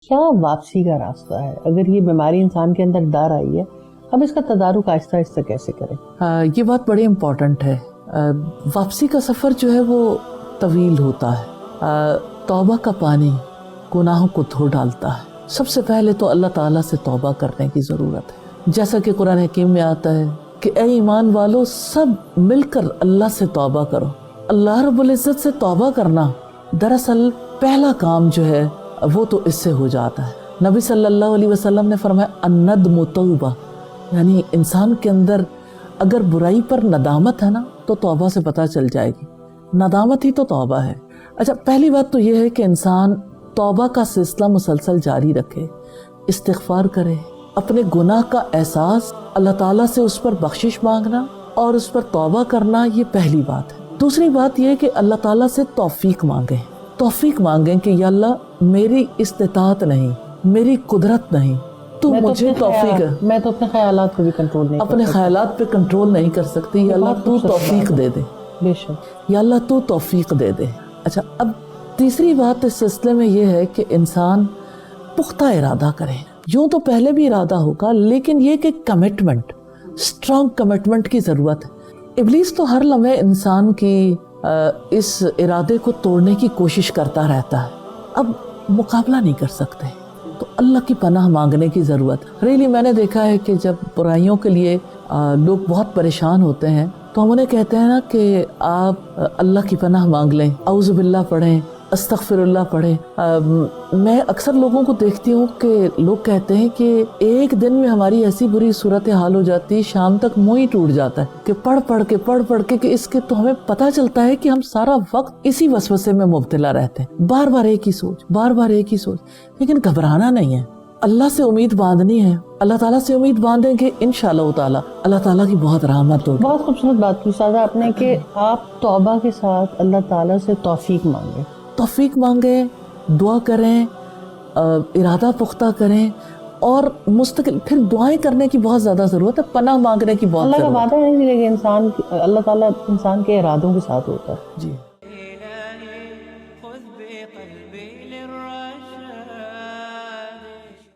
کیا واپسی کا راستہ ہے؟ اگر یہ بیماری انسان کے اندر دار آئی ہے، اب اس کا تدارک آہستہ آہستہ کیسے کریں؟ یہ بات بڑی امپورٹنٹ ہے۔ واپسی کا سفر جو ہے وہ طویل ہوتا ہے۔ توبہ کا پانی گناہوں کو دھو ڈالتا ہے۔ سب سے پہلے تو اللہ تعالیٰ سے توبہ کرنے کی ضرورت ہے، جیسا کہ قرآن حکیم میں آتا ہے کہ اے ایمان والو سب مل کر اللہ سے توبہ کرو۔ اللہ رب العزت سے توبہ کرنا دراصل پہلا کام جو ہے وہ تو اس سے ہو جاتا ہے۔ نبی صلی اللہ علیہ وسلم نے فرمایا الندم توبہ، یعنی انسان کے اندر اگر برائی پر ندامت ہے نا تو توبہ سے پتہ چل جائے گی، ندامت ہی تو توبہ ہے۔ اچھا، پہلی بات تو یہ ہے کہ انسان توبہ کا سلسلہ مسلسل جاری رکھے، استغفار کرے، اپنے گناہ کا احساس، اللہ تعالیٰ سے اس پر بخشش مانگنا اور اس پر توبہ کرنا، یہ پہلی بات ہے۔ دوسری بات یہ کہ اللہ تعالیٰ سے توفیق مانگیں کہ یا اللہ میری استطاعت نہیں، میری قدرت نہیں، تو مجھے توفیق ہے۔ میں تو اپنے خیالات کو بھی کنٹرول نہیں اپنے خیالات پہ کنٹرول نہیں کر سکتی، یا اللہ تو توفیق دے دے، بے شک یا اللہ تو توفیق دے دے۔ اچھا، اب تیسری بات اس سلسلے میں یہ ہے کہ انسان پختہ ارادہ کرے۔ یوں تو پہلے بھی ارادہ ہوگا، لیکن یہ کہ کمٹمنٹ، اسٹرانگ کمٹمنٹ کی ضرورت ہے۔ ابلیس تو ہر لمحے انسان کی اس ارادے کو توڑنے کی کوشش کرتا رہتا ہے، اب مقابلہ نہیں کر سکتے تو اللہ کی پناہ مانگنے کی ضرورت۔ ریلی میں نے دیکھا ہے کہ جب برائیوں کے لیے لوگ بہت پریشان ہوتے ہیں تو ہم انہیں کہتے ہیں نا کہ آپ اللہ کی پناہ مانگ لیں، اعوذ باللہ پڑھیں، استغفر اللہ پڑھیں۔ میں اکثر لوگوں کو دیکھتی ہوں کہ لوگ کہتے ہیں کہ ایک دن میں ہماری ایسی بری صورتحال ہو جاتی ہے، شام تک منہ ہی ٹوٹ جاتا ہے کہ پڑھ پڑھ کے کہ اس کے تو ہمیں پتہ چلتا ہے کہ ہم سارا وقت اسی وسوسے میں مبتلا رہتے ہیں، بار بار ایک ہی سوچ۔ لیکن گھبرانا نہیں ہے، اللہ سے امید باندھنی ہے، اللہ تعالیٰ سے امید باندھیں گے انشاءاللہ تعالیٰ اللہ تعالیٰ کی بہت رحمت ہوگی۔ بہت خوبصورت بات کی استاذہ آپ نے کہ آپ توبہ کے ساتھ اللہ تعالیٰ سے توفیق مانگیں، دعا کریں، ارادہ پختہ کریں، اور مستقل پھر دعائیں کرنے کی بہت زیادہ ضرورت ہے، پناہ مانگنے کی بہت ضرورت ہے۔ اللہ کا وعدہ ہے کہ اللہ تعالیٰ انسان کے ارادوں کے ساتھ ہوتا ہے۔ جی۔